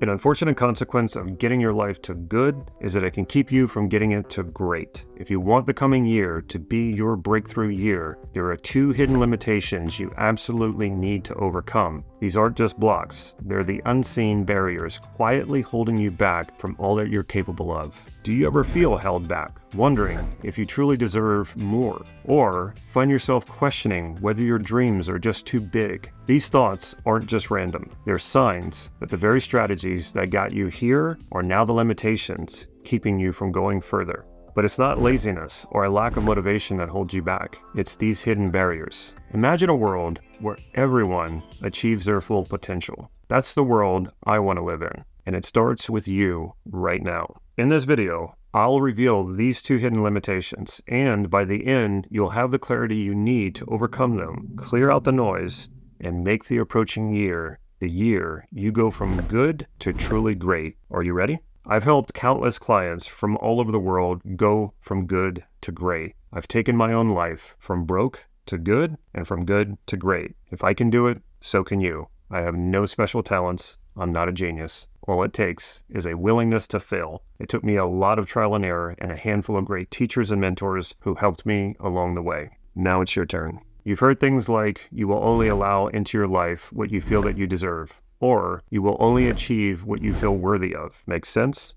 An unfortunate consequence of getting your life to good is that it can keep you from getting it to great. If you want the coming year to be your breakthrough year, there are 2 hidden limitations you absolutely need to overcome. These aren't just blocks, they're the unseen barriers quietly holding you back from all that you're capable of. Do you ever feel held back, wondering if you truly deserve more? Or find yourself questioning whether your dreams are just too big? These thoughts aren't just random. They're signs that the very strategies that got you here are now the limitations keeping you from going further. But it's not laziness or a lack of motivation that holds you back. It's these hidden barriers. Imagine a world where everyone achieves their full potential. That's the world I want to live in. And it starts with you right now. In this video, I'll reveal these 2 hidden limitations, and by the end, you'll have the clarity you need to overcome them, clear out the noise, and make the approaching year the year you go from good to truly great. Are you ready? I've helped countless clients from all over the world go from good to great. I've taken my own life from broke to good and from good to great. If I can do it, so can you. I have no special talents. I'm not a genius. All it takes is a willingness to fail. It took me a lot of trial and error and a handful of great teachers and mentors who helped me along the way. Now it's your turn. You've heard things like, you will only allow into your life what you feel that you deserve, or you will only achieve what you feel worthy of. Makes sense?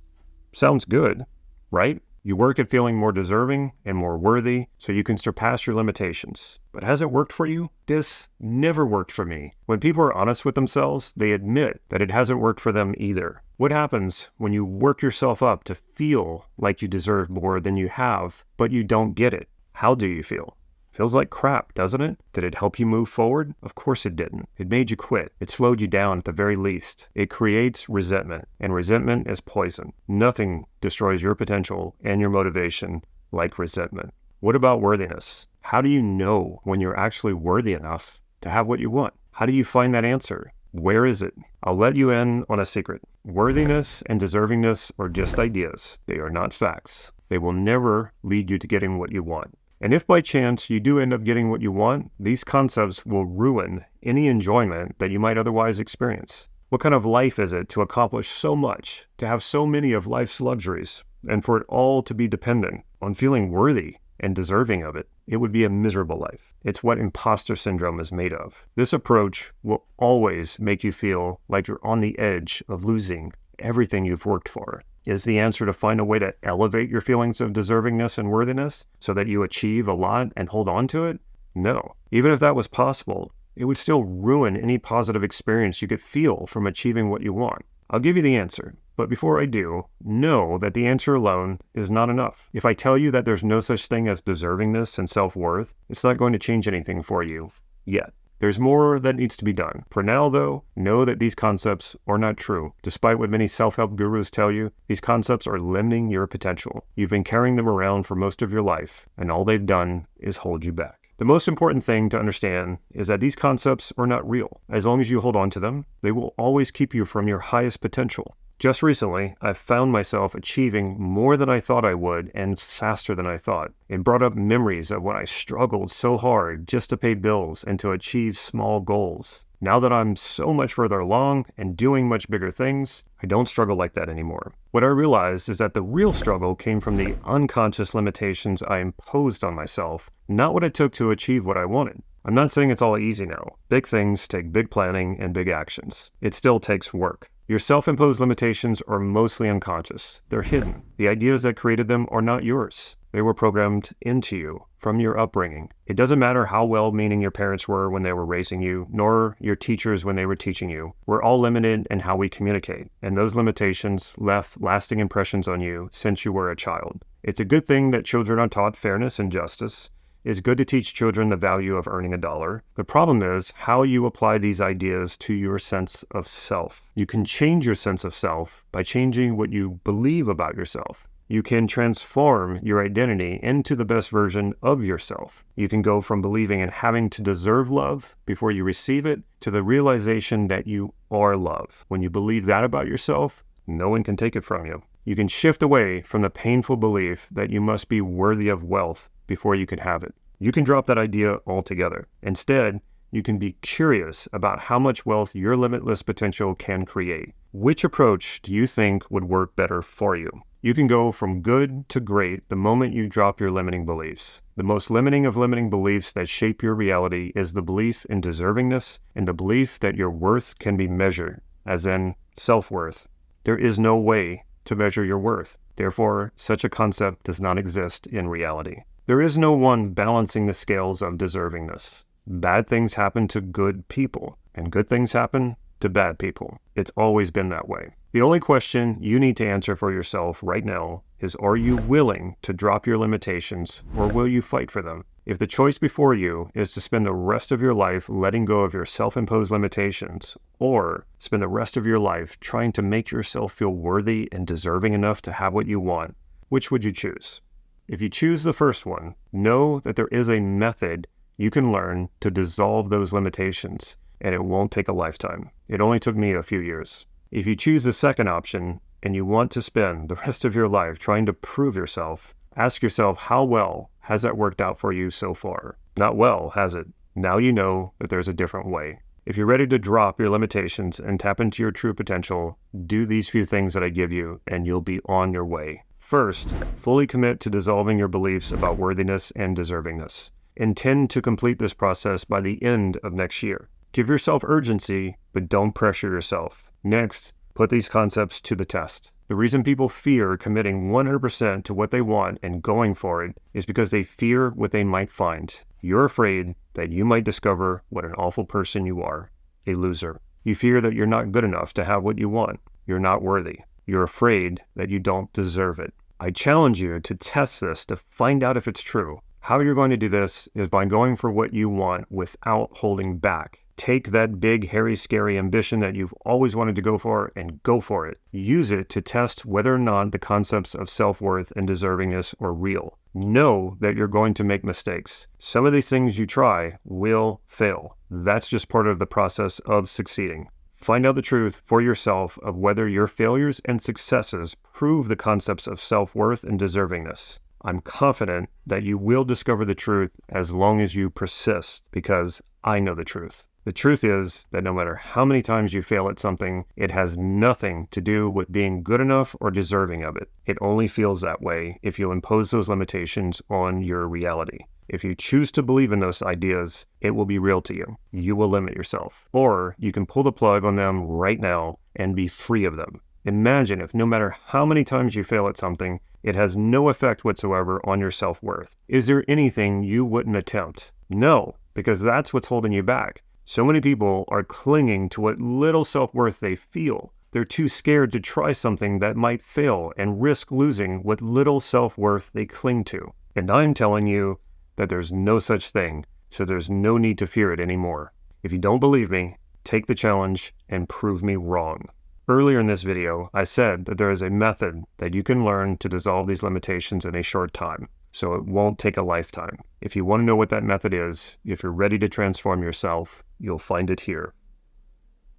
Sounds good, right? You work at feeling more deserving and more worthy so you can surpass your limitations. But has it worked for you? This never worked for me. When people are honest with themselves, they admit that it hasn't worked for them either. What happens when you work yourself up to feel like you deserve more than you have, but you don't get it? How do you feel? Feels like crap, doesn't it? Did it help you move forward? Of course it didn't. It made you quit. It slowed you down at the very least. It creates resentment, and resentment is poison. Nothing destroys your potential and your motivation like resentment. What about worthiness? How do you know when you're actually worthy enough to have what you want? How do you find that answer? Where is it? I'll let you in on a secret. Worthiness and deservingness are just ideas. They are not facts. They will never lead you to getting what you want. And if by chance you do end up getting what you want, these concepts will ruin any enjoyment that you might otherwise experience. What kind of life is it to accomplish so much, to have so many of life's luxuries, and for it all to be dependent on feeling worthy and deserving of it? It would be a miserable life. It's what imposter syndrome is made of. This approach will always make you feel like you're on the edge of losing everything you've worked for. Is the answer to find a way to elevate your feelings of deservingness and worthiness so that you achieve a lot and hold on to it? No. Even if that was possible, it would still ruin any positive experience you could feel from achieving what you want. I'll give you the answer, but before I do, know that the answer alone is not enough. If I tell you that there's no such thing as deservingness and self-worth, it's not going to change anything for you yet. There's more that needs to be done. For now, though, know that these concepts are not true. Despite what many self-help gurus tell you, these concepts are limiting your potential. You've been carrying them around for most of your life, and all they've done is hold you back. The most important thing to understand is that these concepts are not real. As long as you hold on to them, they will always keep you from your highest potential. Just recently, I've found myself achieving more than I thought I would and faster than I thought. It brought up memories of when I struggled so hard just to pay bills and to achieve small goals. Now that I'm so much further along and doing much bigger things, I don't struggle like that anymore. What I realized is that the real struggle came from the unconscious limitations I imposed on myself, not what it took to achieve what I wanted. I'm not saying it's all easy now. Big things take big planning and big actions. It still takes work. Your self-imposed limitations are mostly unconscious. They're hidden. The ideas that created them are not yours. They were programmed into you from your upbringing. It doesn't matter how well-meaning your parents were when they were raising you, nor your teachers when they were teaching you. We're all limited in how we communicate, and those limitations left lasting impressions on you since you were a child. It's a good thing that children are taught fairness and justice. It's good to teach children the value of earning $1. The problem is how you apply these ideas to your sense of self. You can change your sense of self by changing what you believe about yourself. You can transform your identity into the best version of yourself. You can go from believing in having to deserve love before you receive it to the realization that you are love. When you believe that about yourself, no one can take it from you. You can shift away from the painful belief that you must be worthy of wealth before you can have it. You can drop that idea altogether. Instead, you can be curious about how much wealth your limitless potential can create. Which approach do you think would work better for you? You can go from good to great the moment you drop your limiting beliefs. The most limiting of limiting beliefs that shape your reality is the belief in deservingness and the belief that your worth can be measured, as in self-worth. There is no way to measure your worth. Therefore, such a concept does not exist in reality. There is no one balancing the scales of deservingness. Bad things happen to good people, and good things happen to bad people. It's always been that way. The only question you need to answer for yourself right now is, are you willing to drop your limitations, or will you fight for them? If the choice before you is to spend the rest of your life letting go of your self-imposed limitations, or spend the rest of your life trying to make yourself feel worthy and deserving enough to have what you want, which would you choose? If you choose the first one, know that there is a method you can learn to dissolve those limitations, and it won't take a lifetime. It only took me a few years. If you choose the second option, and you want to spend the rest of your life trying to prove yourself, ask yourself, how well has that worked out for you so far? Not well, has it? Now you know that there's a different way. If you're ready to drop your limitations and tap into your true potential, do these few things that I give you, and you'll be on your way. First, fully commit to dissolving your beliefs about worthiness and deservingness. Intend to complete this process by the end of next year. Give yourself urgency, but don't pressure yourself. Next, put these concepts to the test. The reason people fear committing 100% to what they want and going for it is because they fear what they might find. You're afraid that you might discover what an awful person you are, a loser. You fear that you're not good enough to have what you want. You're not worthy. You're afraid that you don't deserve it. I challenge you to test this to find out if it's true. How you're going to do this is by going for what you want without holding back. Take that big, hairy, scary ambition that you've always wanted to go for and go for it. Use it to test whether or not the concepts of self-worth and deservingness are real. Know that you're going to make mistakes. Some of these things you try will fail. That's just part of the process of succeeding. Find out the truth for yourself of whether your failures and successes prove the concepts of self-worth and deservingness. I'm confident that you will discover the truth as long as you persist, because I know the truth. The truth is that no matter how many times you fail at something, it has nothing to do with being good enough or deserving of it. It only feels that way if you impose those limitations on your reality. If you choose to believe in those ideas, it will be real to you. You will limit yourself. Or you can pull the plug on them right now and be free of them. Imagine if no matter how many times you fail at something, it has no effect whatsoever on your self-worth. Is there anything you wouldn't attempt? No, because that's what's holding you back. So many people are clinging to what little self-worth they feel. They're too scared to try something that might fail and risk losing what little self-worth they cling to. And I'm telling you that there's no such thing, so there's no need to fear it anymore. If you don't believe me, take the challenge and prove me wrong. Earlier in this video, I said that there is a method that you can learn to dissolve these limitations in a short time, so it won't take a lifetime. If you want to know what that method is, if you're ready to transform yourself, you'll find it here.